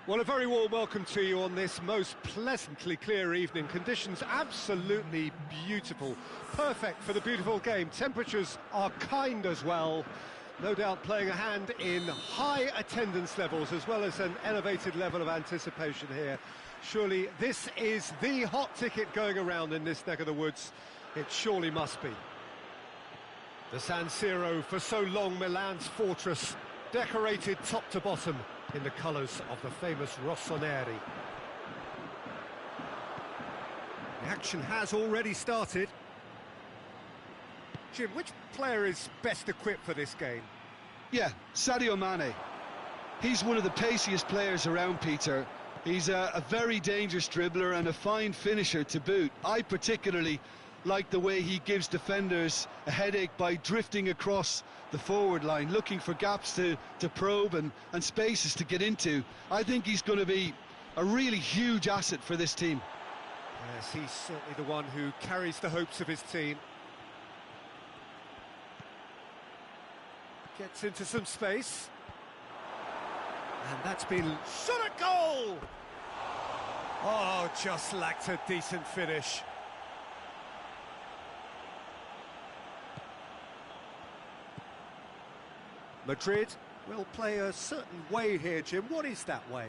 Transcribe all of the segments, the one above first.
Well, a very warm welcome to you on this most pleasantly clear evening. Conditions absolutely beautiful, perfect for the beautiful game. Temperatures are kind as well, no doubt playing a hand in high attendance levels as well as an elevated level of anticipation here. Surely this is the hot ticket going around in this neck of the woods. It surely must be. The San Siro, for so long Milan's fortress, decorated top to bottom in the colours of the famous Rossoneri. The action has already started. Jim, which player is best equipped for this game? Yeah, Sadio Mane. He's one of the paciest players around, Peter. He's a very dangerous dribbler and a fine finisher to boot. I particularly like the way he gives defenders a headache by drifting across the forward line, looking for gaps to probe and spaces to get into. I think he's going to be a really huge asset for this team. Yes, he's certainly the one who carries the hopes of his team. Gets into some space. And that's been shot at goal! Oh, just lacked a decent finish. Madrid will play a certain way here, Jim. What is that way?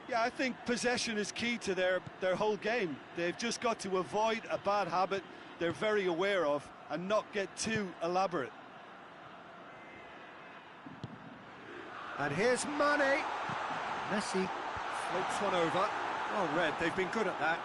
Yeah, I think possession is key to their whole game. They've just got to avoid a bad habit they're very aware of and not get too elaborate. And here's Mane. Messi floats one over. Well read, they've been good at that.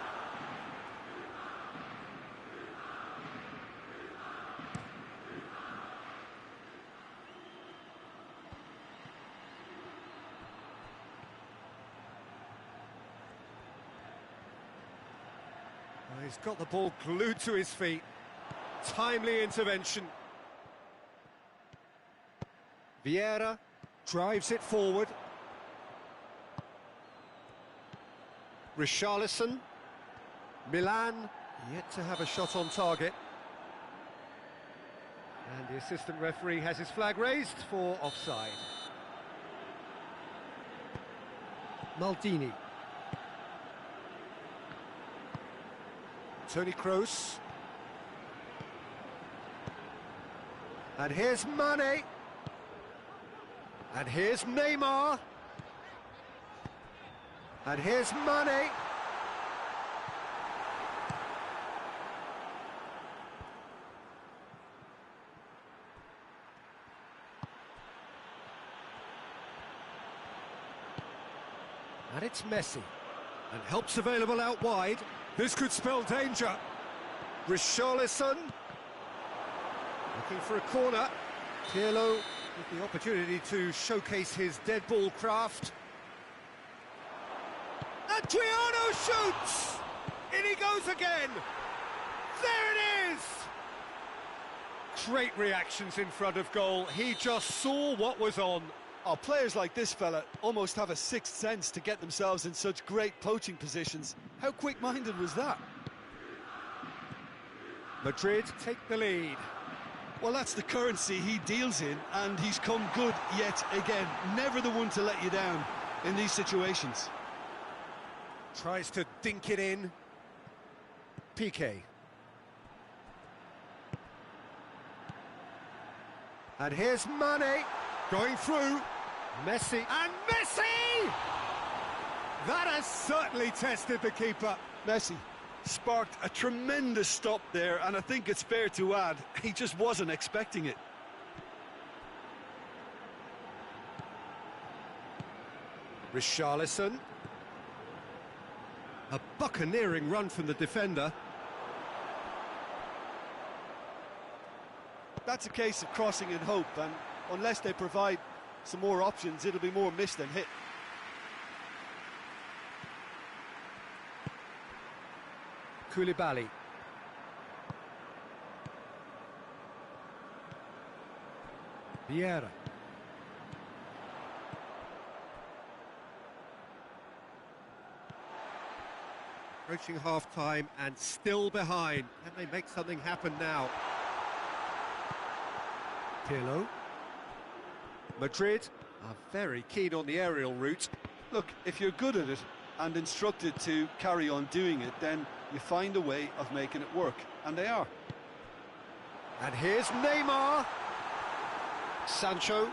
Well, he's got the ball glued to his feet. Timely intervention. Vieira drives it forward. Richarlison. Milan yet to have a shot on target. And the assistant referee has his flag raised for offside. Maldini. Toni Kroos. And here's Mane. And here's Neymar. And here's Mane. And it's Messi. And help's available out wide. This could spell danger. Richarlison. Looking for a corner. Pirlo with the opportunity to showcase his dead ball craft. Adriano shoots! In he goes again! There it is! Great reactions in front of goal. He just saw what was on. Oh, players like this fella almost have a sixth sense to get themselves in such great poaching positions. How quick-minded was that? Madrid take the lead. Well, that's the currency he deals in, and he's come good yet again. Never the one to let you down in these situations. Tries to dink it in. Piqué. And here's Mane. Going through. Messi. And Messi! That has certainly tested the keeper. Messi sparked a tremendous stop there, and I think it's fair to add, he just wasn't expecting it. Richarlison. A buccaneering run from the defender. That's a case of crossing in hope, and unless they provide some more options, it'll be more miss than hit. Koulibaly. Vieira. Approaching half-time and still behind. Can they make something happen now? Pirlo. Madrid are very keen on the aerial route. Look, if you're good at it and instructed to carry on doing it, then you find a way of making it work, and they are. And here's Neymar. Sancho.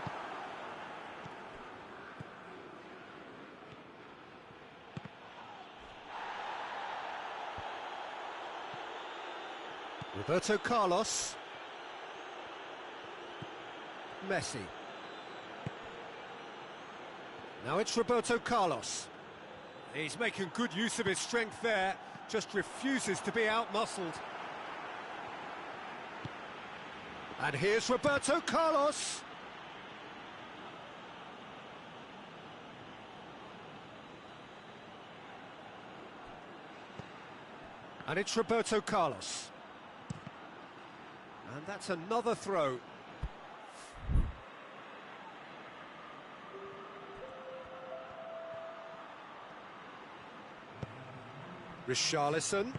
Roberto Carlos. Messi. Now it's Roberto Carlos. He's making good use of his strength there, just refuses to be out-muscled. And here's Roberto Carlos. And it's Roberto Carlos. And that's another throw. Richarlison.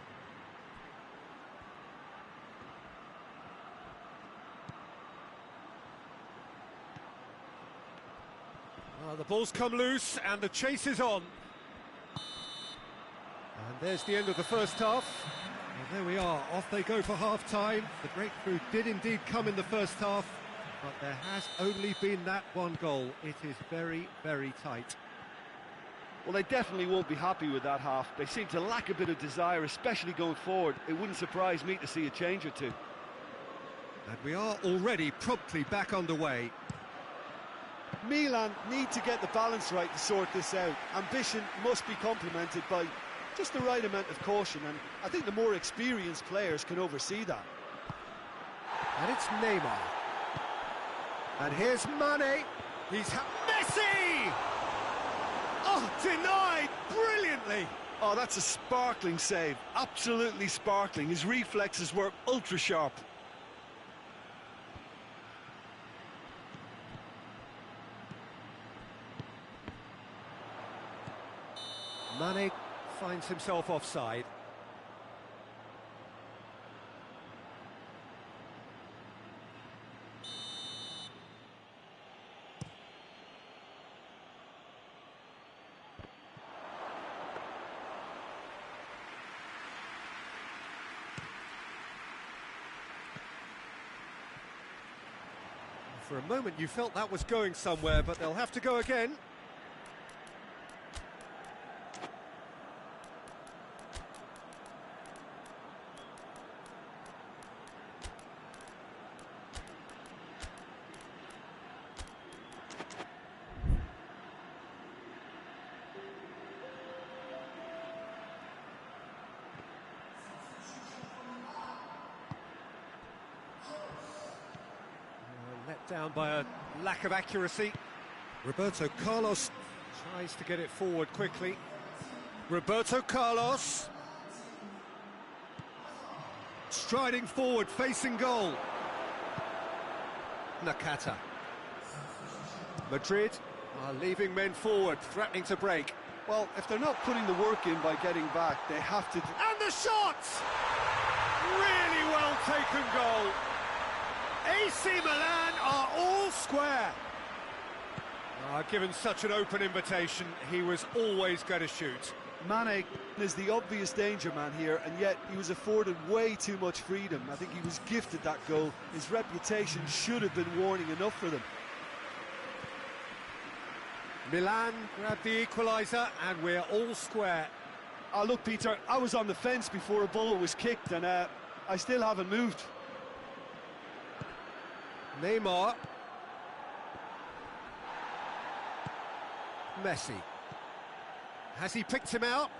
The ball's come loose and the chase is on. And there's the end of the first half. And there we are, off they go for half-time. The breakthrough did indeed come in the first half, but there has only been that one goal. It is very, very tight. Well, they definitely won't be happy with that half. They seem to lack a bit of desire, especially going forward. It wouldn't surprise me to see a change or two. And we are already promptly back underway. Milan need to get the balance right to sort this out. Ambition must be complemented by just the right amount of caution, and I think the more experienced players can oversee that. And it's Neymar. And here's Mane. He's Messi! Oh, denied brilliantly. Oh, that's a sparkling save. Absolutely sparkling. His reflexes were ultra sharp. Mane finds himself offside. For a moment you felt that was going somewhere, but they'll have to go again. Let down by a lack of accuracy. Roberto Carlos tries to get it forward quickly. Roberto Carlos striding forward, facing goal. Nakata. Madrid are leaving men forward, threatening to break. Well, if they're not putting the work in by getting back, they have to... And the shot! Really well taken goal. AC Milan are all square. Given such an open invitation, he was always going to shoot. Mane is the obvious danger man here, and yet he was afforded way too much freedom. I think he was gifted that goal. His reputation should have been warning enough for them. Milan grabbed the equaliser, and we're all square. Look, Peter, I was on the fence before a ball was kicked, and I still haven't moved. Neymar. Messi. Has he picked him out?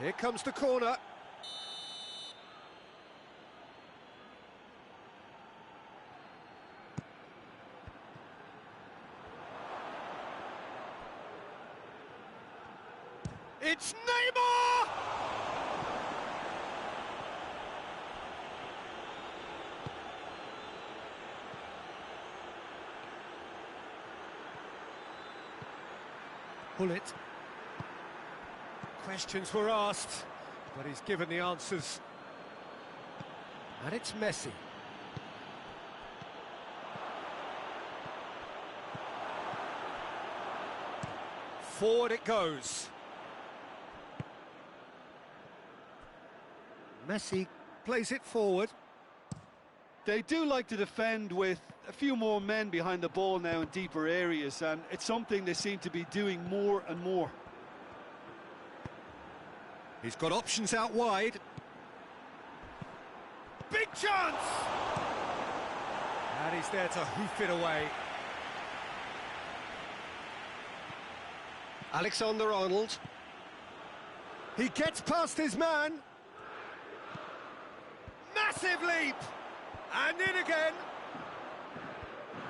Here comes the corner. It's Neymar! Pull it. Questions were asked, but he's given the answers. And it's Messi. Forward it goes. Messi plays it forward. They do like to defend with a few more men behind the ball now in deeper areas, and it's something they seem to be doing more and more. He's got options out wide. Big chance! And he's there to hoof it away. Alexander-Arnold. He gets past his man. Massive leap! And in again.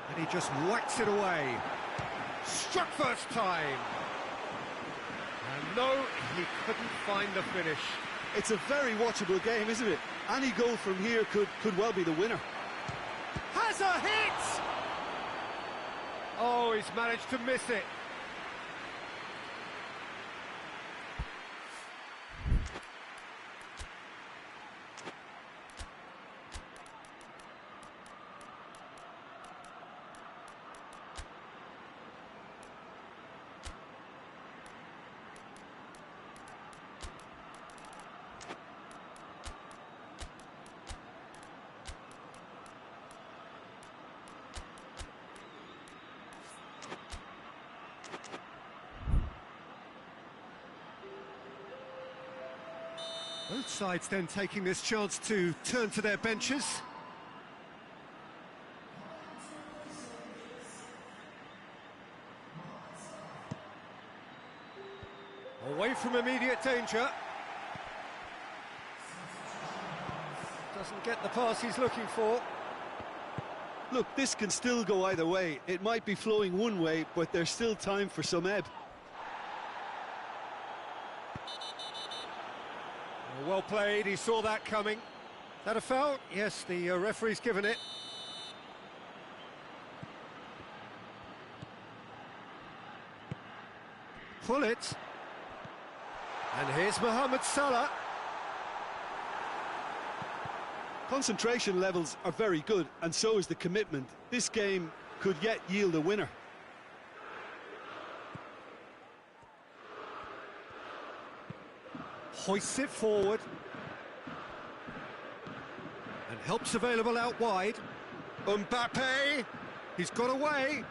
And he just whacks it away. Struck first time. And no, he couldn't find the finish. It's a very watchable game, isn't it? Any goal from here could well be the winner. Has a hit! Oh, he's managed to miss it. Both sides then taking this chance to turn to their benches. Away from immediate danger. Doesn't get the pass he's looking for. Look, this can still go either way. It might be flowing one way, but there's still time for some ebb. Well played, he saw that coming. Is that a foul? Yes, the referee's given it. Pull it. And here's Mohamed Salah. Concentration levels are very good, and so is the commitment. This game could yet yield a winner. Hoists it forward. And help's available out wide. Mbappe! He's got away.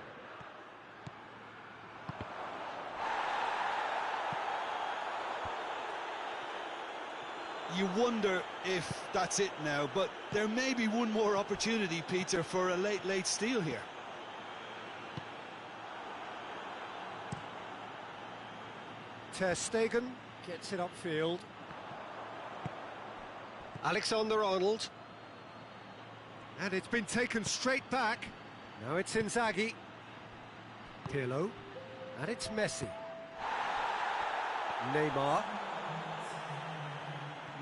You wonder if that's it now, but there may be one more opportunity, Peter, for a late steal here. Ter Stegen gets it upfield. Alexander-Arnold. And it's been taken straight back. Now it's Inzaghi. Pirlo. And it's Messi. Neymar.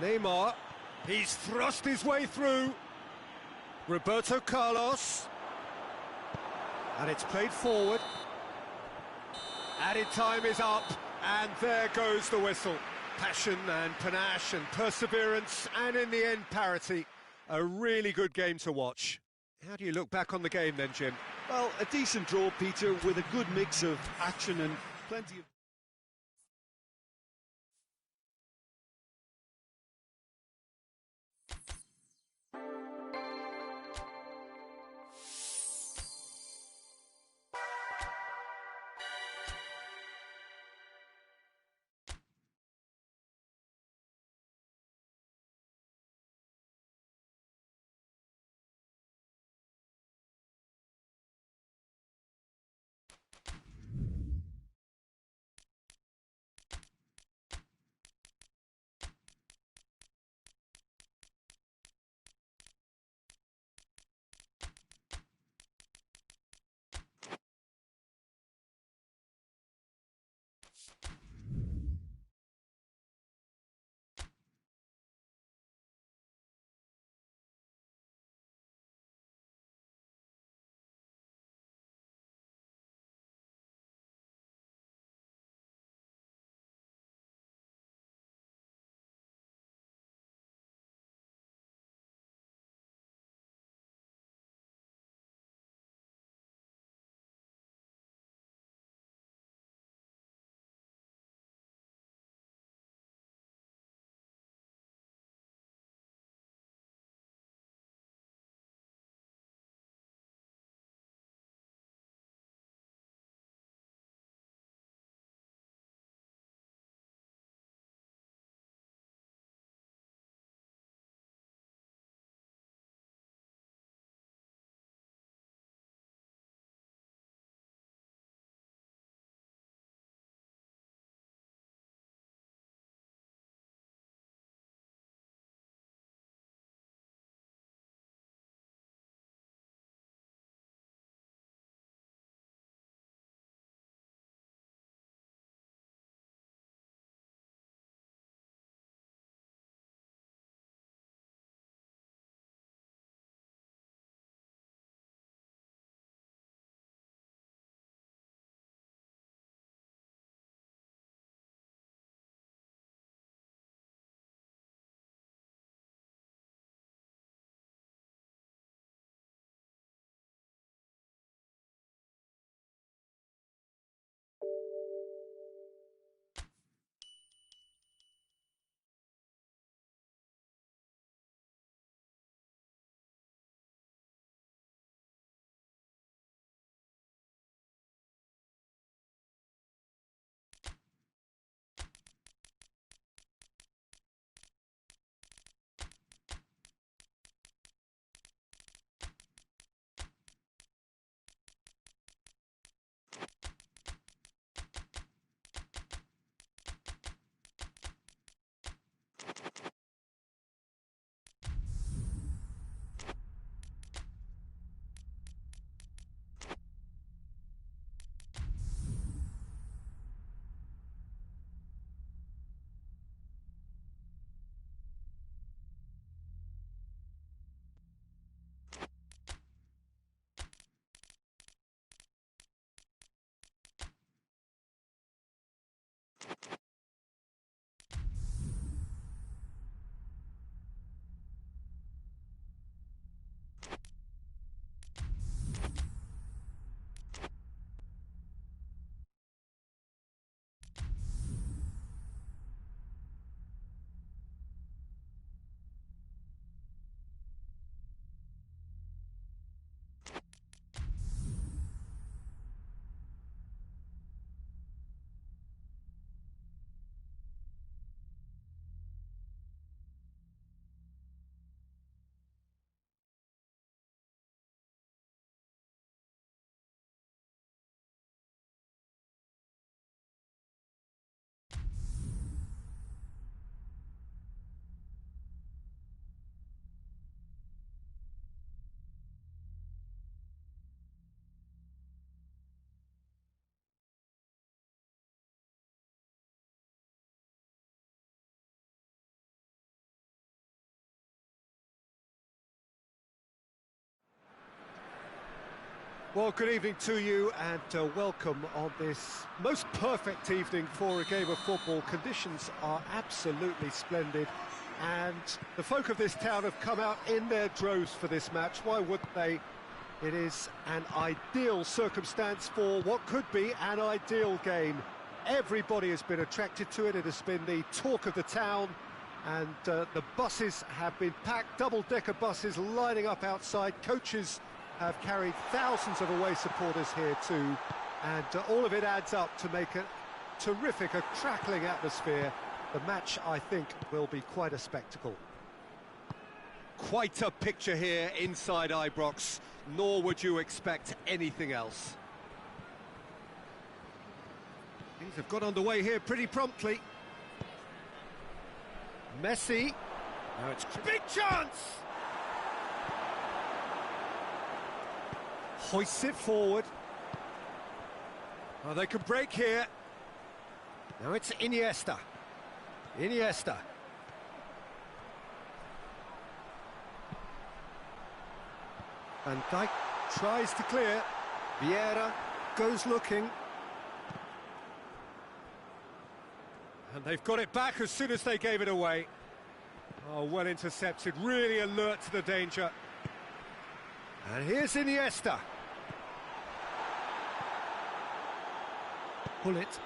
Neymar. He's thrust his way through. Roberto Carlos. And it's played forward. Added time is up. And there goes the whistle. Passion and panache and perseverance, and in the end, parity. A really good game to watch. How do you look back on the game then, Jim? Well, a decent draw, Peter, with a good mix of action and plenty of... Well, good evening to you and welcome on this most perfect evening for a game of football. Conditions are absolutely splendid and the folk of this town have come out in their droves for this match. Why wouldn't they? It is an ideal circumstance for what could be an ideal game. Everybody has been attracted to it. It has been the talk of the town and the buses have been packed, double-decker buses lining up outside. Coaches have carried thousands of away supporters here too, and all of it adds up to make a terrific, a crackling atmosphere. The match, I think, will be quite a spectacle. Quite a picture here inside Ibrox, nor would you expect anything else. Things have got underway here pretty promptly. Messi, now it's big chance! Hoists it forward. Oh, they can break here. Now it's Iniesta. Iniesta. Van Dijk tries to clear. Vieira goes looking. And they've got it back as soon as they gave it away. Oh, well intercepted, really alert to the danger. And here's Iniesta. Pull it.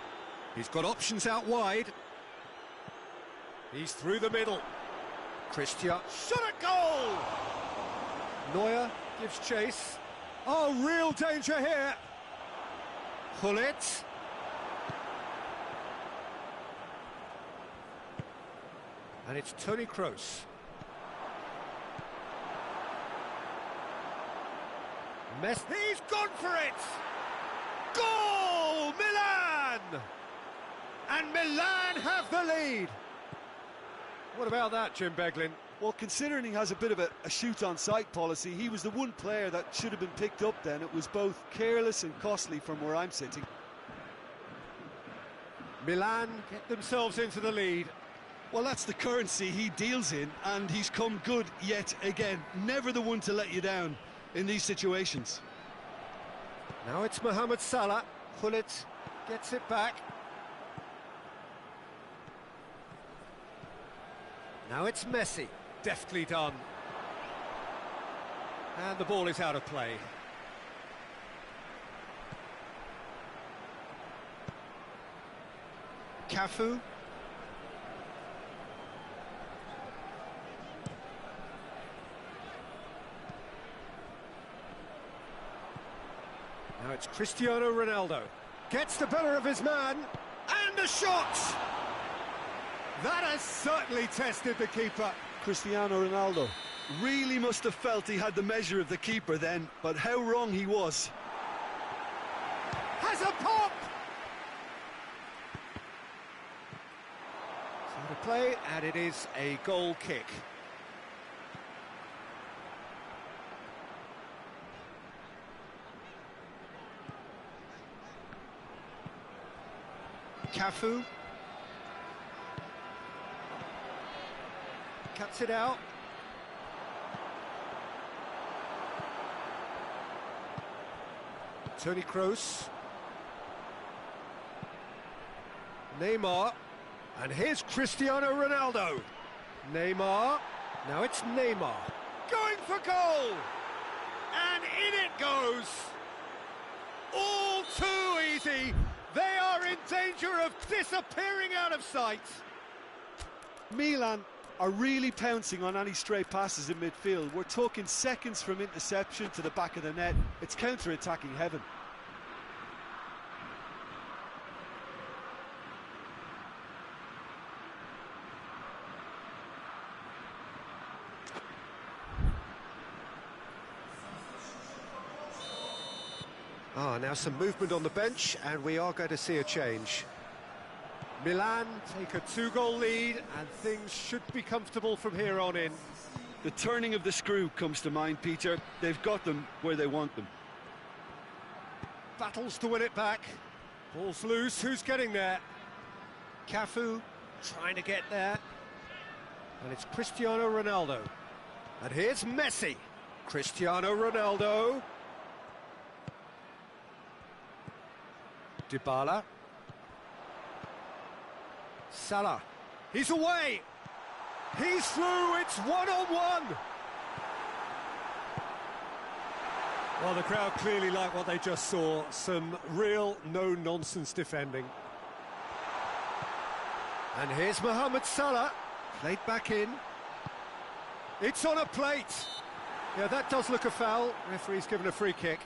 He's got options out wide. He's through the middle. Christian, shot at goal! Neuer gives chase. Oh, real danger here. Pull it. And it's Toni Kroos. Messi, he's gone for it! Goal! Milan! And Milan have the lead. What about that, Jim Beglin? Well, considering he has a bit of a shoot-on-sight policy, he was the one player that should have been picked up then. It was both careless and costly from where I'm sitting. Milan get themselves into the lead. Well, that's the currency he deals in, and he's come good yet again. Never the one to let you down in these situations. Now it's Mohamed Salah. Pullet gets it back. Now it's Messi. Deftly done. And the ball is out of play. Cafu. Now it's Cristiano Ronaldo. Gets the better of his man. And a shot! That has certainly tested the keeper. Cristiano Ronaldo really must have felt he had the measure of the keeper then, but how wrong he was. Has a pop! So to play, and it is a goal kick. Cafu. Cuts it out. Toni Kroos. Neymar. And here's Cristiano Ronaldo. Neymar. Now it's Neymar. Going for goal! And in it goes! All too easy! They are in danger of disappearing out of sight! Milan are really pouncing on any stray passes in midfield. We're talking seconds from interception to the back of the net. It's counter-attacking heaven. Now some movement on the bench, and we are going to see a change. Milan take a 2-goal lead, and things should be comfortable from here on in. The turning of the screw comes to mind, Peter. They've got them where they want them. Battles to win it back. Ball's loose, who's getting there? Cafu trying to get there. And it's Cristiano Ronaldo. And here's Messi. Cristiano Ronaldo. Dybala. Salah. He's away. He's through. It's one-on-one. Well, the crowd clearly like what they just saw. Some real no-nonsense defending. And here's Mohamed Salah. Played back in. It's on a plate. Yeah, that does look a foul. Referee's given a free kick.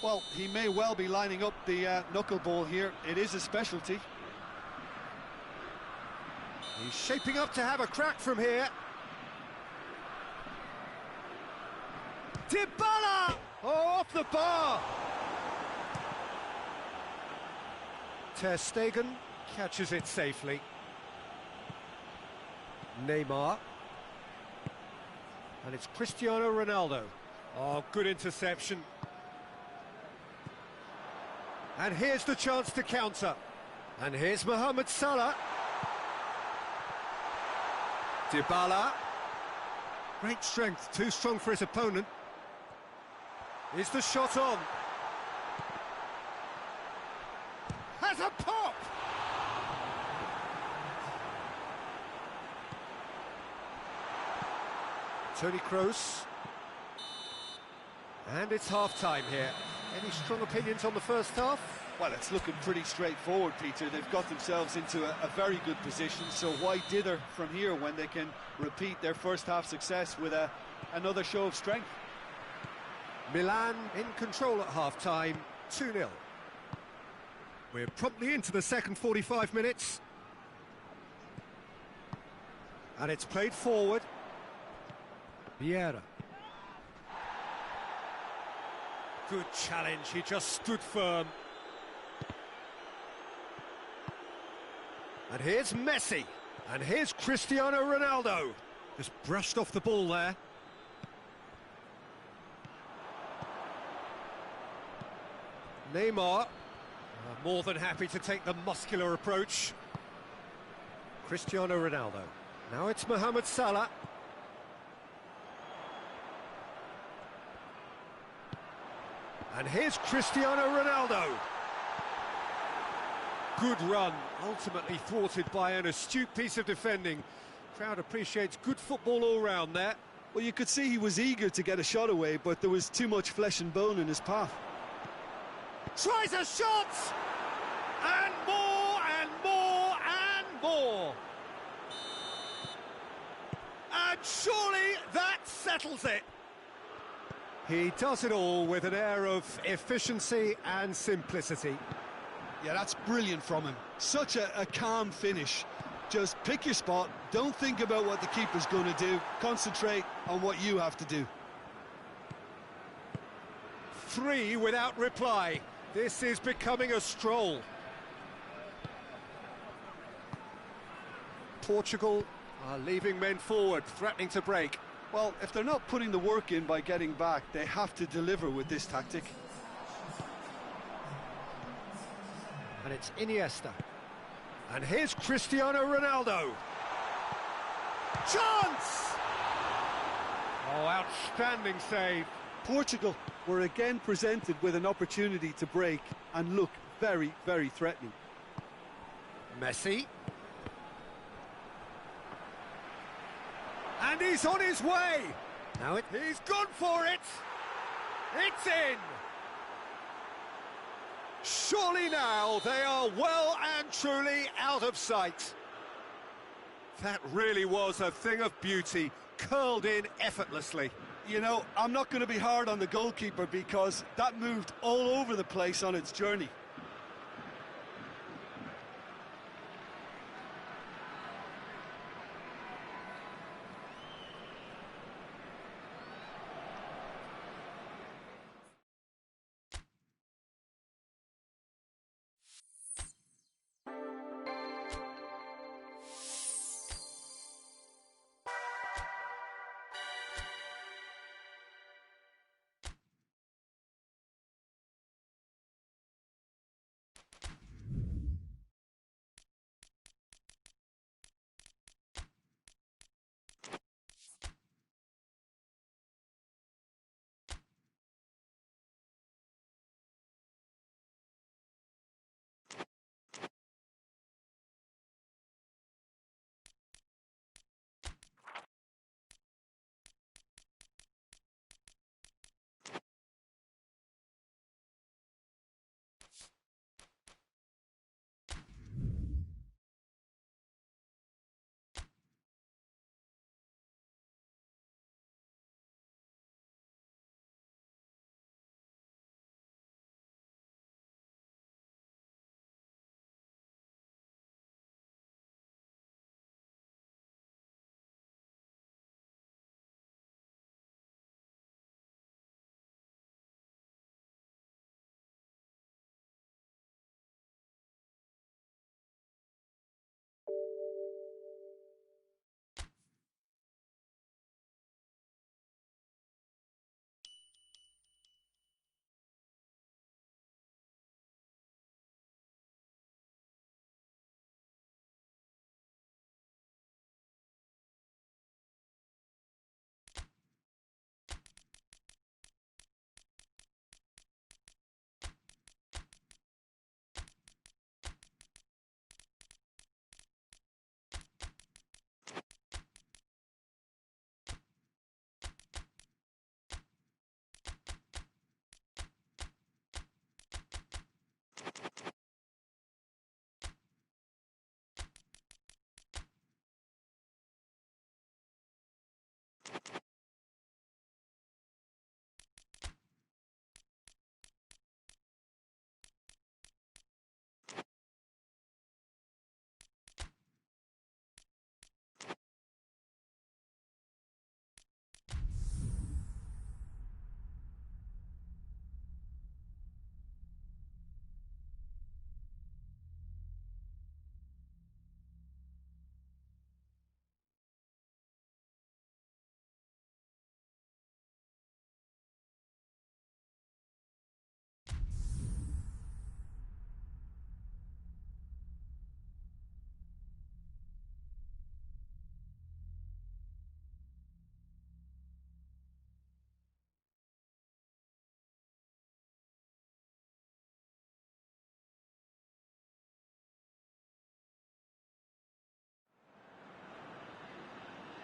Well, he may well be lining up the knuckleball here. It is a specialty. He's shaping up to have a crack from here. Dybala! Oh, off the bar! Ter Stegen catches it safely. Neymar. And it's Cristiano Ronaldo. Oh, good interception. And here's the chance to counter. And here's Mohamed Salah. Dybala. Great strength, too strong for his opponent. Is the shot on? Has a pop! Toni Kroos. And it's half-time here. Any strong opinions on the first half? Well, it's looking pretty straightforward, Peter. They've got themselves into a very good position, so why dither from here when they can repeat their first half success with another show of strength? Milan in control at half-time, 2-0. We're promptly into the second 45 minutes. And it's played forward. Vieira. Good challenge, he just stood firm. And here's Messi. And here's Cristiano Ronaldo. Just brushed off the ball there. Neymar. More than happy to take the muscular approach. Cristiano Ronaldo. Now it's Mohamed Salah. And here's Cristiano Ronaldo. Good run, ultimately thwarted by an astute piece of defending. Crowd appreciates good football all round there. Well, you could see he was eager to get a shot away, but there was too much flesh and bone in his path. Tries a shot! And more, and more, and more! And surely that settles it! He does it all with an air of efficiency and simplicity. Yeah, that's brilliant from him. Such a calm finish. Just pick your spot, don't think about what the keeper's going to do, concentrate on what you have to do. 3 without reply. This is becoming a stroll. Portugal are leaving men forward, threatening to break. Well, if they're not putting the work in by getting back, they have to deliver with this tactic. And it's Iniesta. And here's Cristiano Ronaldo. Chance! Oh, outstanding save. Portugal were again presented with an opportunity to break and look very, very threatening. Messi. And he's on his way. Now he's gone for it. It's in. Surely now they are well and truly out of sight. That really was a thing of beauty, curled in effortlessly. You know, I'm not going to be hard on the goalkeeper because that moved all over the place on its journey.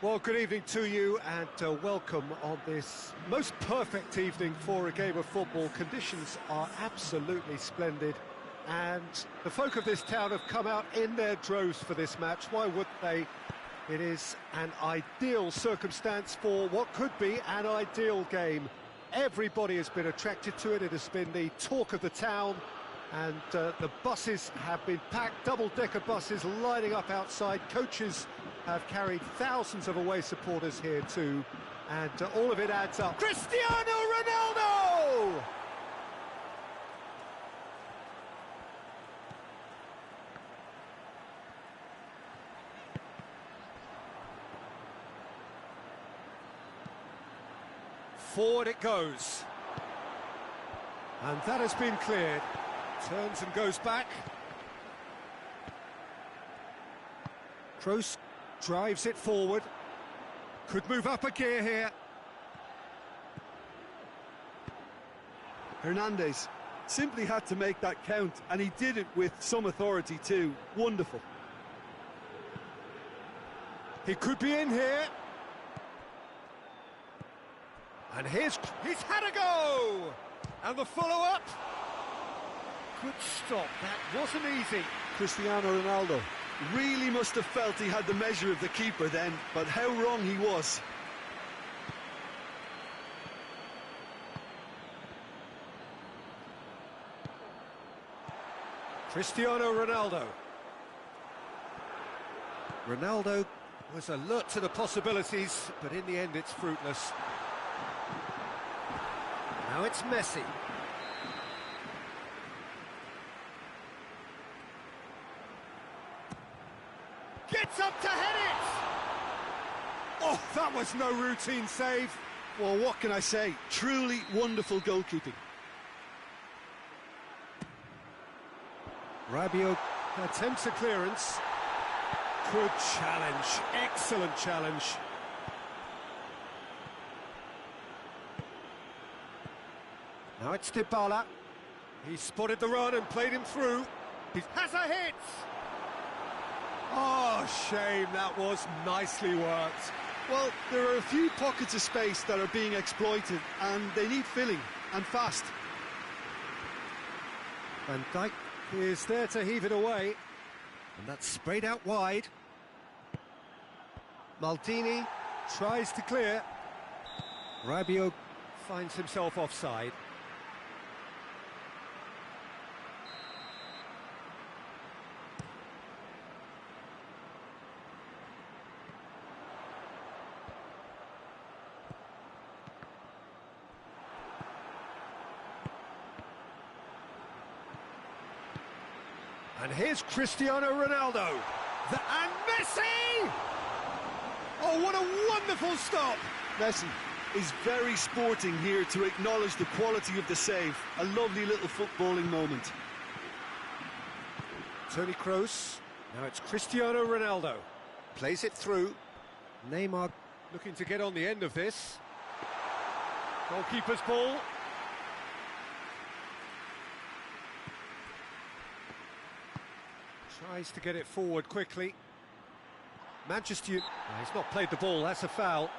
Well, good evening to you and welcome on this most perfect evening for a game of football. Conditions are absolutely splendid and the folk of this town have come out in their droves for this match. Why would they? It is an ideal circumstance for what could be an ideal game. Everybody has been attracted to it. It has been the talk of the town. And the buses have been packed, double-decker buses lining up outside. Coaches have carried thousands of away supporters here too. And all of it adds up. Cristiano Ronaldo! Forward it goes. And that has been cleared. Turns and goes back. Kroos drives it forward. Could move up a gear here. Hernandez simply had to make that count, and he did it with some authority too. Wonderful. He could be in here. And he's had a go! And the follow-up. Good stop, that wasn't easy. Cristiano Ronaldo really must have felt he had the measure of the keeper then, but how wrong he was. Cristiano Ronaldo. Ronaldo was alert to the possibilities, but in the end it's fruitless. Now it's Messi. Gets up to head it! Oh, that was no routine save. Well, what can I say? Truly wonderful goalkeeping. Rabiot attempts a clearance. Good challenge, excellent challenge. Now it's Dybala. He spotted the run and played him through. He has a hit! Oh, shame, that was nicely worked. Well, there are a few pockets of space that are being exploited, and they need filling, and fast. Van Dijk is there to heave it away, and that's sprayed out wide. Maldini tries to clear. Rabiot finds himself offside. And here's Cristiano Ronaldo. And Messi! Oh, what a wonderful stop! Messi is very sporting here to acknowledge the quality of the save. A lovely little footballing moment. Toni Kroos. Now it's Cristiano Ronaldo. Plays it through. Neymar looking to get on the end of this. Goalkeeper's ball. Tries to get it forward quickly. Manchester... he's not played the ball, that's a foul.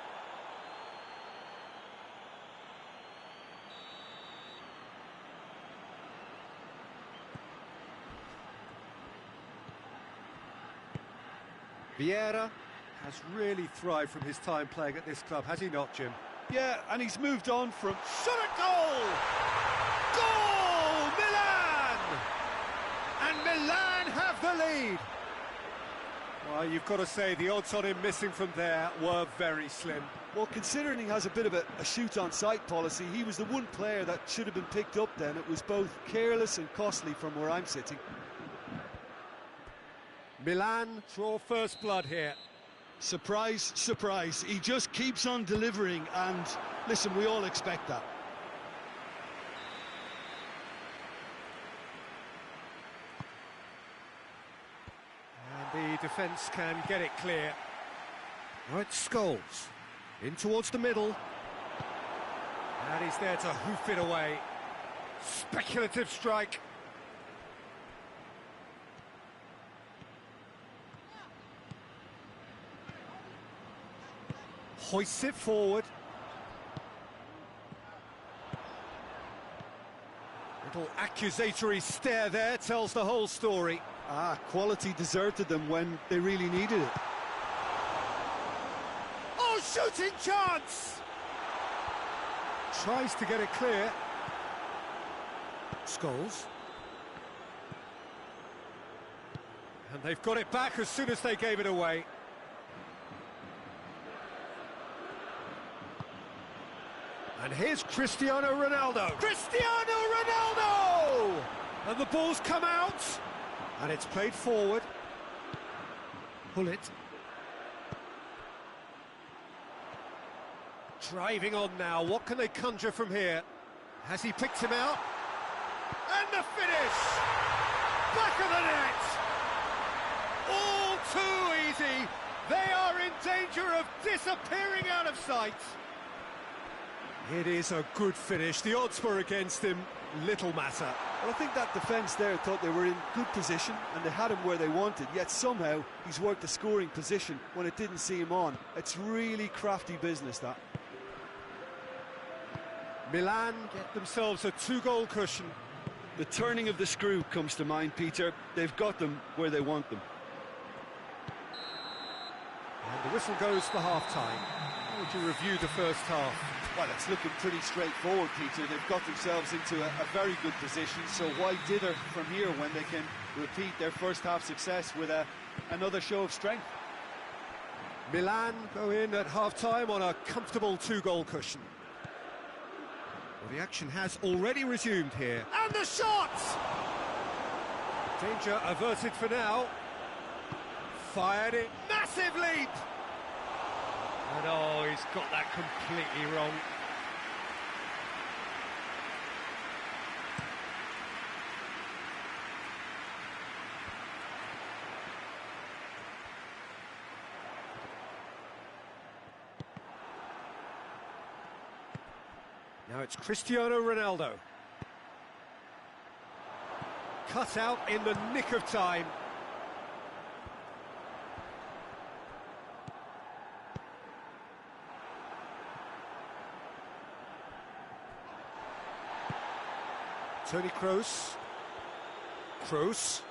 Vieira has really thrived from his time playing at this club, has he not, Jim? Yeah, and he's moved on from... Shot at goal! Goal! Milan! And Milan have the lead! Well, you've got to say, the odds on him missing from there were very slim. Well, considering he has a bit of a shoot-on-sight policy, he was the one player that should have been picked up then. It was both careless and costly from where I'm sitting. Milan draw first blood here. Surprise, surprise. He just keeps on delivering, and listen, we all expect that. And the defence can get it clear. Now it's Scholes. In towards the middle. And he's there to hoof it away. Speculative strike. Hoists it forward. Little accusatory stare there tells the whole story. Quality deserted them when they really needed it. Oh, shooting chance! Tries to get it clear. Scholes. And they've got it back as soon as they gave it away. And here's Cristiano Ronaldo. Cristiano Ronaldo! And the ball's come out. And it's played forward. Pull it. Driving on now. What can they conjure from here? Has he picked him out? And the finish! Back of the net! All too easy. They are in danger of disappearing out of sight. It is a good finish. The odds were against him. Little matter. Well, I think that defence there thought they were in good position and they had him where they wanted, yet somehow he's worked a scoring position when it didn't see him on. It's really crafty business, that. Milan get themselves a 2-goal cushion. The turning of the screw comes to mind, Peter. They've got them where they want them. And the whistle goes for half-time. How would you review the first half? Well, it's looking pretty straightforward, Peter. They've got themselves into a very good position, so why dither from here when they can repeat their first half success with another show of strength? Milan go in at half-time on a comfortable 2-goal cushion. Well, the action has already resumed here. And the shot! Danger averted for now. Fired it. Massive leap! And oh, he's got that completely wrong. Now it's Cristiano Ronaldo. Cut out in the nick of time. Toni Kroos. Kroos.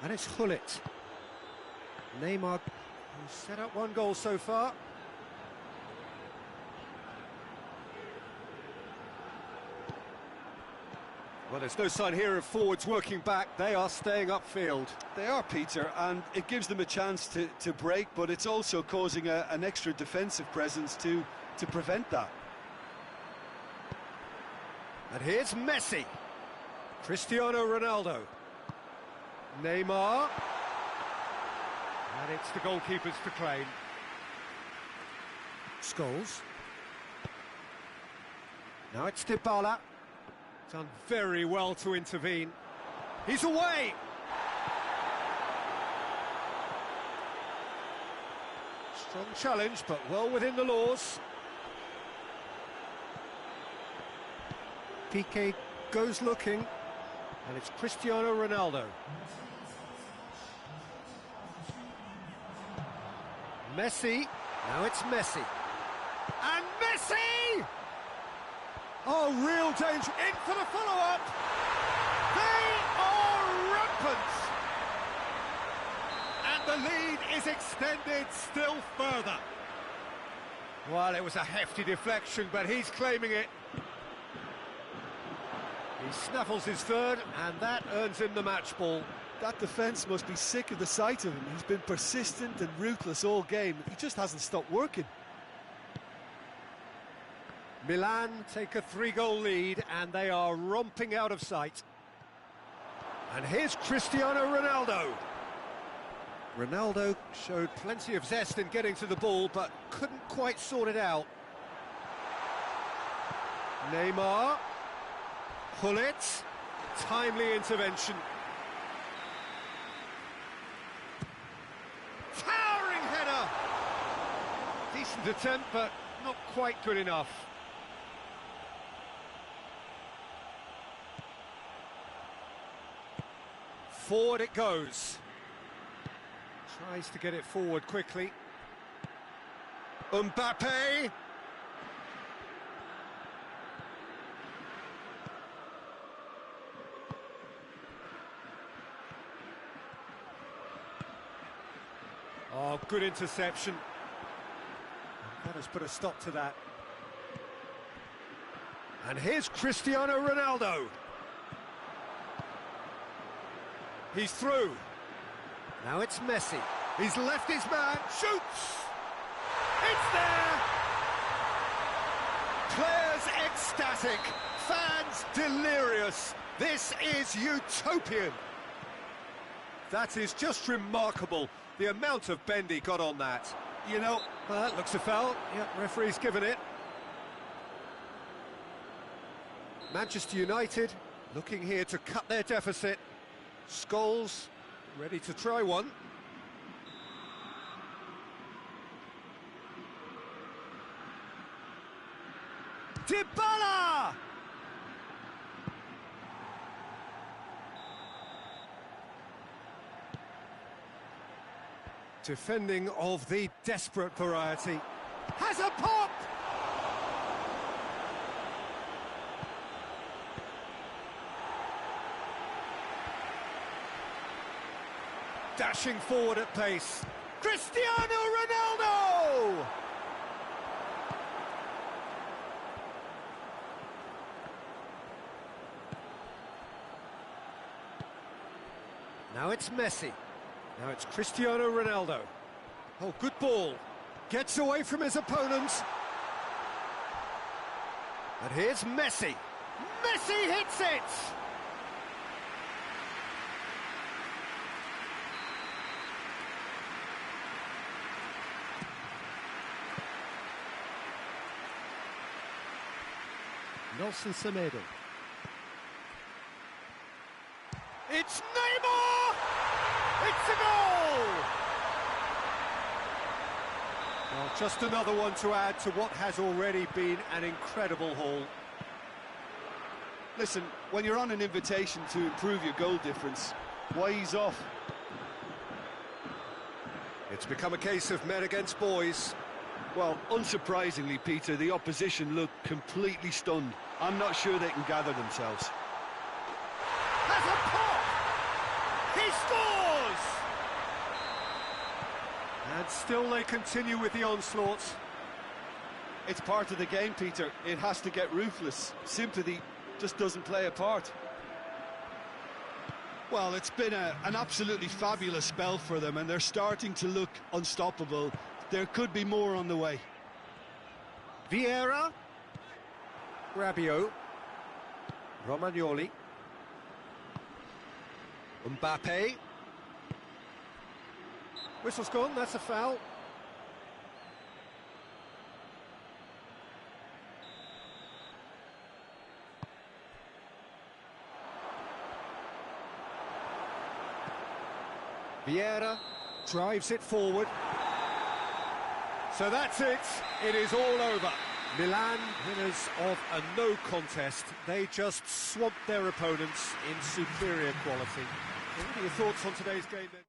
And it's Hullet. Neymar, who's set up 1 goal so far. Well, there's no sign here of forwards working back. They are staying upfield. They are, Peter, and it gives them a chance to break, but it's also causing an extra defensive presence to prevent that. And here's Messi. Cristiano Ronaldo. Neymar. And it's the goalkeepers to claim. Scholes. Now it's Dybala. Done very well to intervene. He's away! Strong challenge, but well within the laws. Piqué goes looking, and it's Cristiano Ronaldo. Messi, now it's Messi. And Messi! Oh, real danger, in for the follow-up! They are rampant! And the lead is extended still further. Well, it was a hefty deflection, but he's claiming it. He snaffles his third, and that earns him the match ball. That defence must be sick of the sight of him. He's been persistent and ruthless all game. He just hasn't stopped working. Milan take a 3-goal lead, and they are romping out of sight. And here's Cristiano Ronaldo. Ronaldo showed plenty of zest in getting to the ball, but couldn't quite sort it out. Neymar. Hullet, timely intervention. Towering header! Decent attempt, but not quite good enough. Forward it goes. Tries to get it forward quickly. Mbappe! Oh, good interception. That has put a stop to that. And here's Cristiano Ronaldo. He's through. Now it's Messi. He's left his man. Shoots! It's there! Players ecstatic. Fans delirious. This is utopian. That is just remarkable. The amount of bend he got on that. You know, That looks a foul. Yeah, referee's given it. Manchester United looking here to cut their deficit. Scholes ready to try one. Dybala! Defending of the desperate variety. Has a pop! Dashing forward at pace. Cristiano Ronaldo! Now it's Messi. Now it's Cristiano Ronaldo. Oh, good ball. Gets away from his opponents. And here's Messi. Messi hits it! Nelson Semedo. It's Neymar! It's a goal! Well, just another one to add to what has already been an incredible haul. listen, when you're on an invitation to improve your goal difference, why ease off? It's become a case of men against boys. Well, unsurprisingly, Peter, the opposition look completely stunned. I'm not sure they can gather themselves. Has a pop! He scores! And still they continue with the onslaughts. It's part of the game, Peter. It has to get ruthless. Sympathy just doesn't play a part. Well, it's been an absolutely fabulous spell for them, and they're starting to look unstoppable. There could be more on the way. Vieira. Rabiot. Romagnoli. Mbappe. Whistle's gone, that's a foul. Vieira drives it forward. So that's it. It is all over. Milan, winners of a no contest. They just swamped their opponents in superior quality. What are your thoughts on today's game then?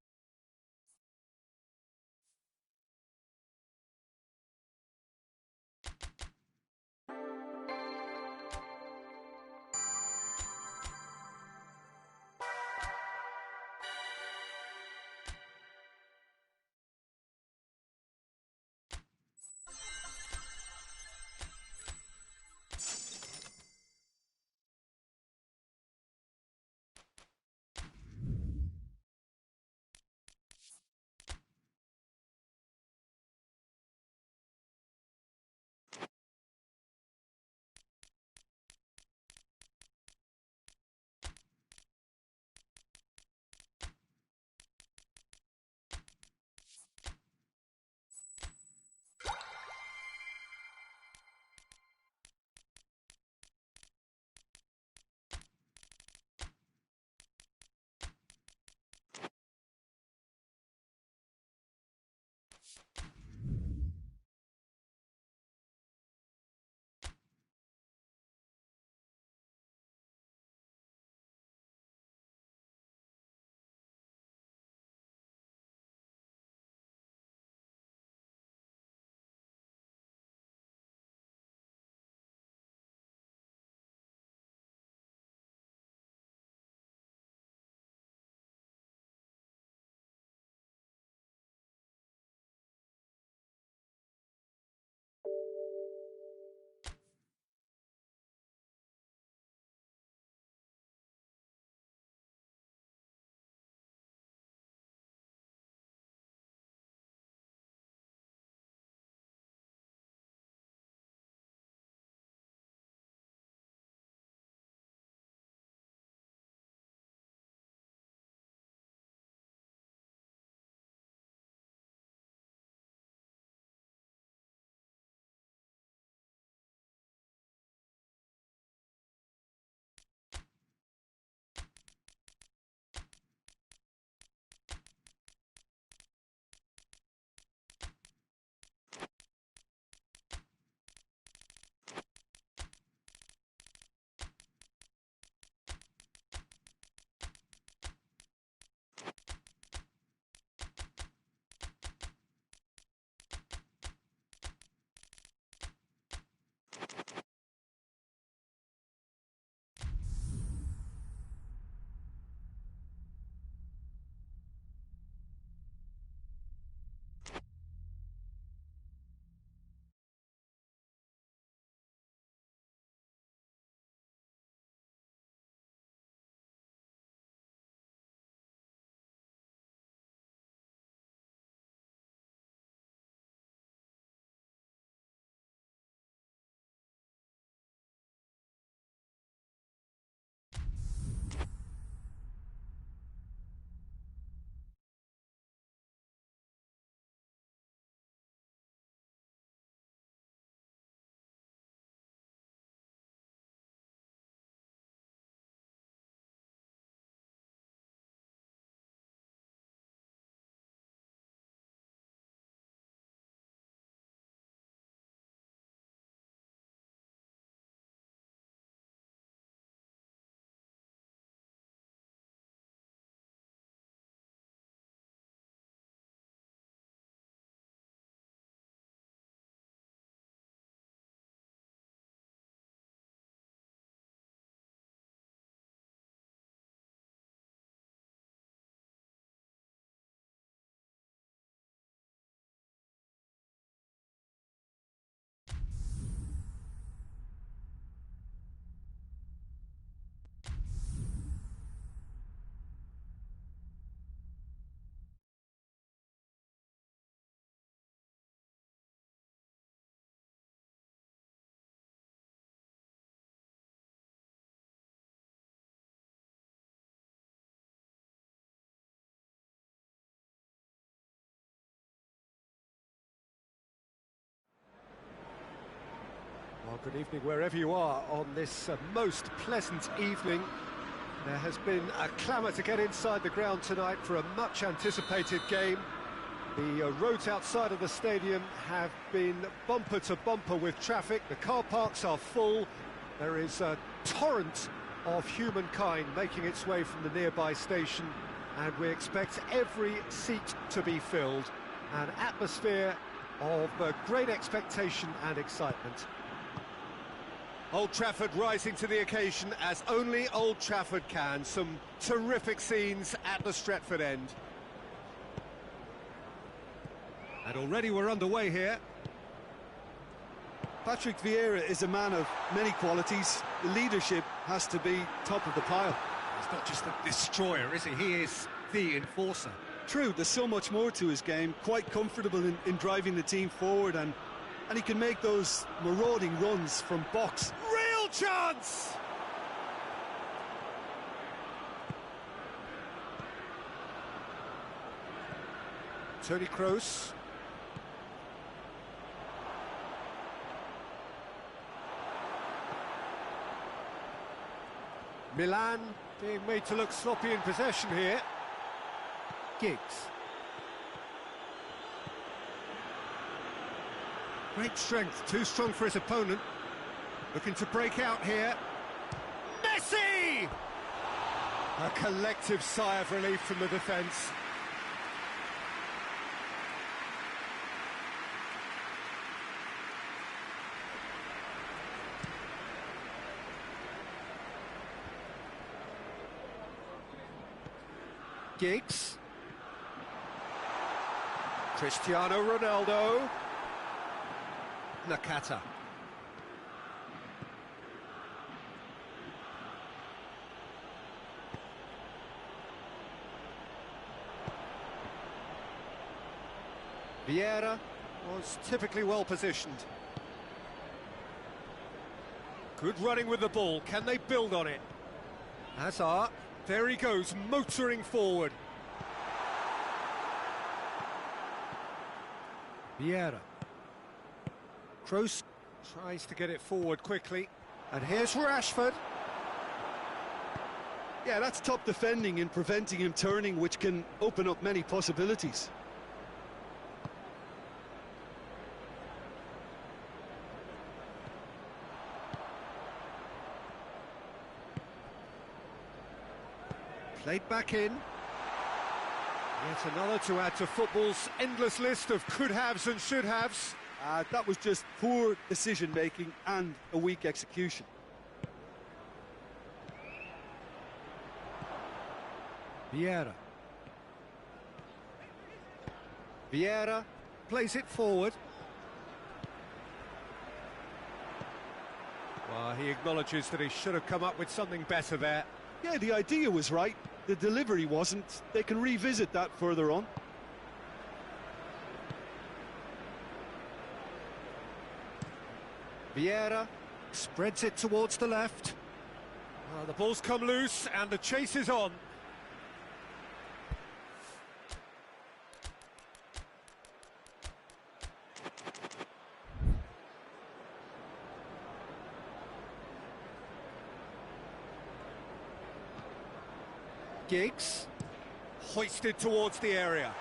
Well, good evening wherever you are on this most pleasant evening. There has been a clamour to get inside the ground tonight for a much anticipated game. The roads outside of the stadium have been bumper to bumper with traffic. The car parks are full. There is a torrent of humankind making its way from the nearby station, and we expect every seat to be filled. An atmosphere of great expectation and excitement. Old Trafford rising to the occasion as only Old Trafford can. Some terrific scenes at the Stretford end. And already we're underway here. Patrick Vieira is a man of many qualities. The leadership has to be top of the pile. He's not just a destroyer, is he? He is the enforcer. True, there's so much more to his game. Quite comfortable in driving the team forward, and he can make those marauding runs from box. Real chance! Toni Kroos. Milan being made to look sloppy in possession here. Giggs. Great strength, too strong for his opponent. Looking to break out here. Messi! A collective sigh of relief from the defence. Giggs. Cristiano Ronaldo. Nakata. Vieira was typically well positioned. Good running with the ball. Can they build on it? Hazard. There he goes, motoring forward. Vieira. Kroos tries to get it forward quickly. And here's Rashford. Yeah, that's top defending and preventing him turning, which can open up many possibilities. Played back in. Yet another to add to football's endless list of could-haves and should-haves. That was just poor decision-making and a weak execution. Vieira. Vieira plays it forward. Well, he acknowledges that he should have come up with something better there. Yeah, the idea was right. The delivery wasn't. They can revisit that further on. Vieira spreads it towards the left. The ball's come loose and the chase is on. Giggs, hoisted towards the area.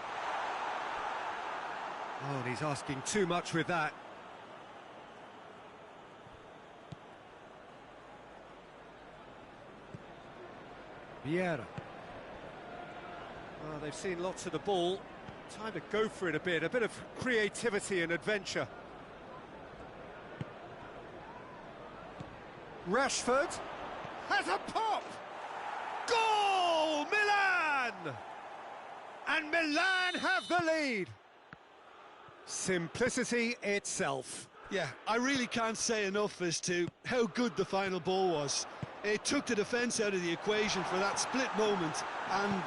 Oh, and he's asking too much with that. Vieira. Oh, they've seen lots of the ball. Time to go for it a bit of creativity and adventure. Rashford has a pop! Goal! Milan! And Milan have the lead. Simplicity itself. Yeah, I really can't say enough as to how good the final ball was. It took the defence out of the equation for that split moment, and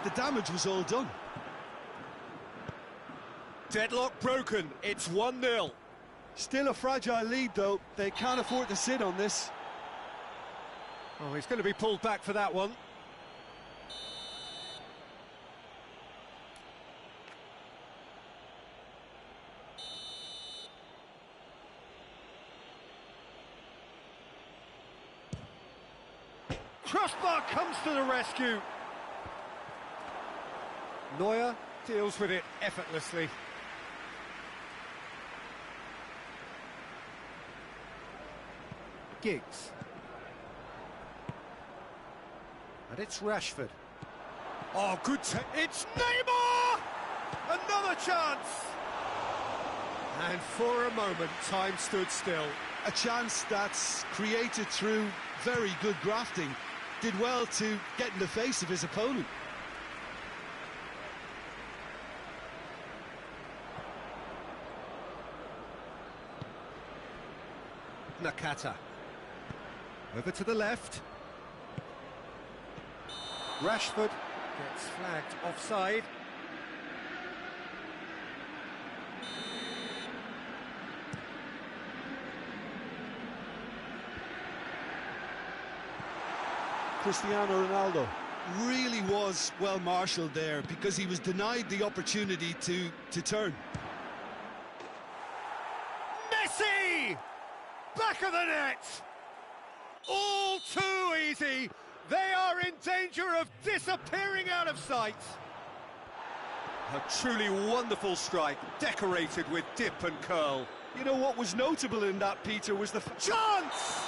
the damage was all done. Deadlock broken, it's 1-0. Still a fragile lead, though. They can't afford to sit on this. Oh, he's going to be pulled back for that one. Crossbar comes to the rescue. Neuer deals with it effortlessly. Giggs. And it's Rashford. Oh, good it's Neymar! Another chance! And for a moment, time stood still. A chance that's created through very good grafting. Did well to get in the face of his opponent. Nakata. Over to the left. Rashford gets flagged offside. Cristiano Ronaldo really was well marshalled there because he was denied the opportunity to turn. Messi! Back of the net! All too easy. They are in danger of disappearing out of sight. A truly wonderful strike, decorated with dip and curl. You know what was notable in that, Peter, was the chance!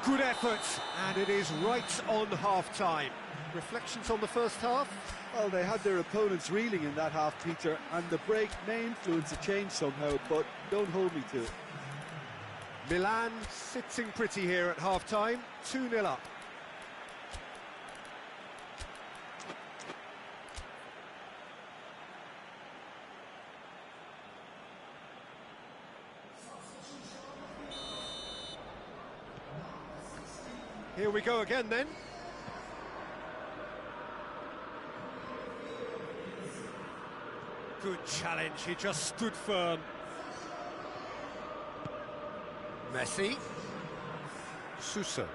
Good effort, and it is right on half-time. Reflections on the first half? Well, they had their opponents reeling in that half, Peter, and the break may influence a change somehow, but don't hold me to it. Milan sitting pretty here at half-time, 2-0 up. Here we go again then. Good challenge, he just stood firm. Messi. Suso.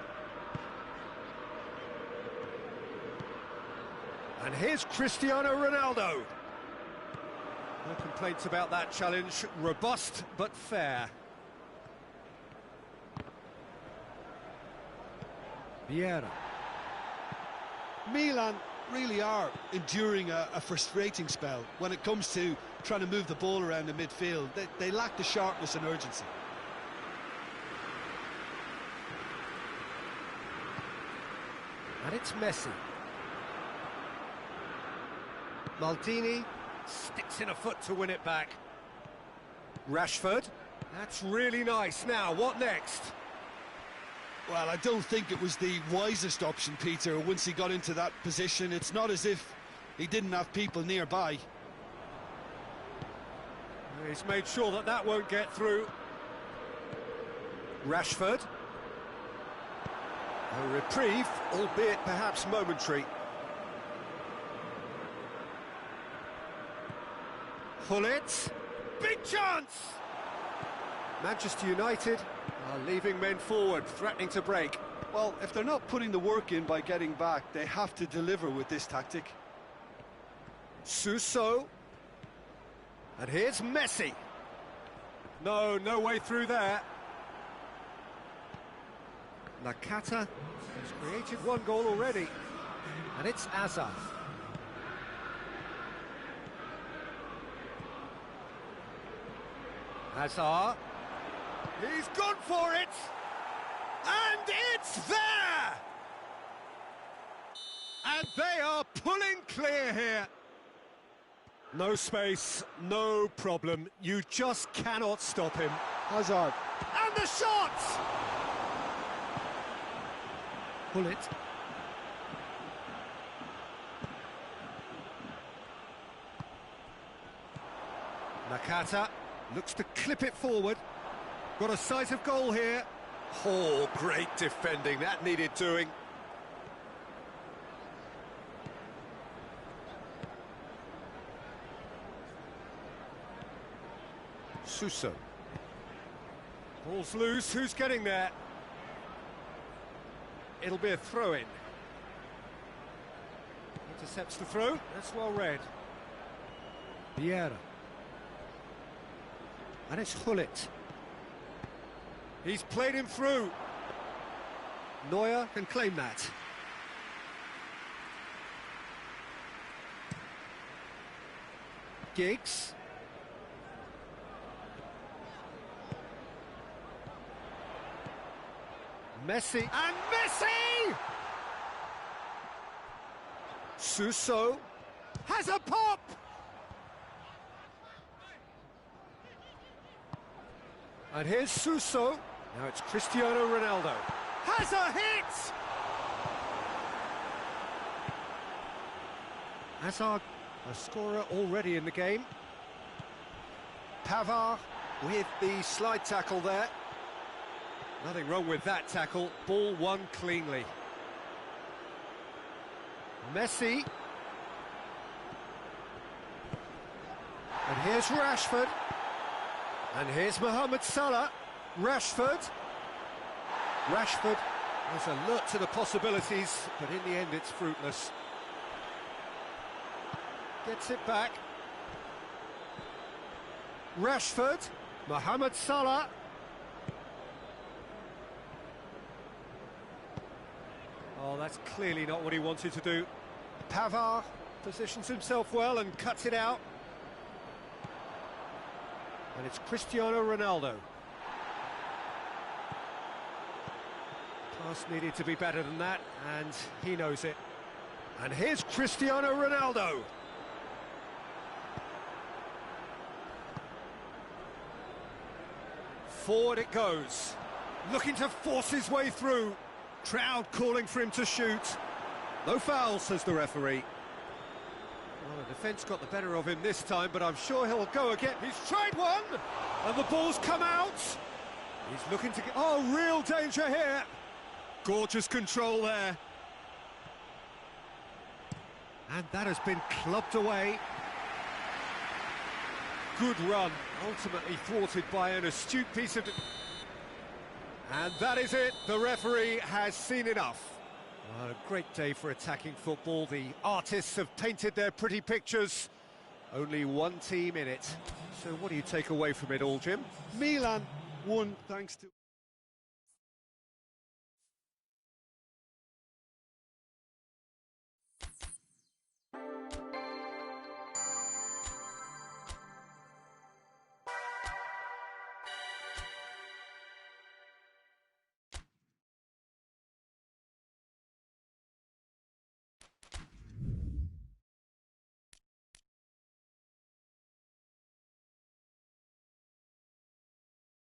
And here's Cristiano Ronaldo. No complaints about that challenge. Robust but fair. Vieira. Milan really are enduring a frustrating spell when it comes to trying to move the ball around the midfield. They lack the sharpness and urgency. And it's Messi. Maldini sticks in a foot to win it back. Rashford. That's really nice. Now, what next? Well, I don't think it was the wisest option, Peter, once he got into that position. It's not as if he didn't have people nearby. He's made sure that that won't get through. Rashford. A reprieve, albeit perhaps momentary. Hullet. Big chance! Manchester United are leaving men forward, threatening to break. Well, if they're not putting the work in by getting back, they have to deliver with this tactic. Suso. And here's Messi. No way through there. Nakata has created one goal already. And it's Azar. Hazard. He's gone for it! And it's there! And they are pulling clear here. No space, no problem. You just cannot stop him. Hazard. And the shot! Hullet. Nakata looks to clip it forward. Got a sight of goal here. Oh, great defending. That needed doing. Suso. Ball's loose. Who's getting there? It'll be a throw-in. Intercepts the throw. That's well read. Vieira. And it's Hullet. He's played him through. Neuer can claim that. Giggs. Messi, and Messi! Suso has a pop! And here's Suso. Now it's Cristiano Ronaldo. Has a hit! Hazard, a scorer already in the game. Pavard with the slide tackle there. Nothing wrong with that tackle. Ball won cleanly. Messi. And here's Rashford. And here's Mohamed Salah. Rashford is alert to the possibilities, but in the end it's fruitless. Gets it back. Rashford. Mohamed Salah. Oh, that's clearly not what he wanted to do. Pavard positions himself well and cuts it out. And it's Cristiano Ronaldo. Pass needed to be better than that, and he knows it. And here's Cristiano Ronaldo. Forward it goes. Looking to force his way through. Crowd calling for him to shoot. No foul, says the referee. Well, the defence got the better of him this time, but I'm sure he'll go again. He's tried one, and the ball's come out. He's looking to get... Oh, real danger here. Gorgeous control there. And that has been clubbed away. Good run, ultimately thwarted by an astute piece of... And that is it, the referee has seen enough. Well, a great day for attacking football. The artists have painted their pretty pictures. Only one team in it. So what do you take away from it all, Jim? Milan won thanks to...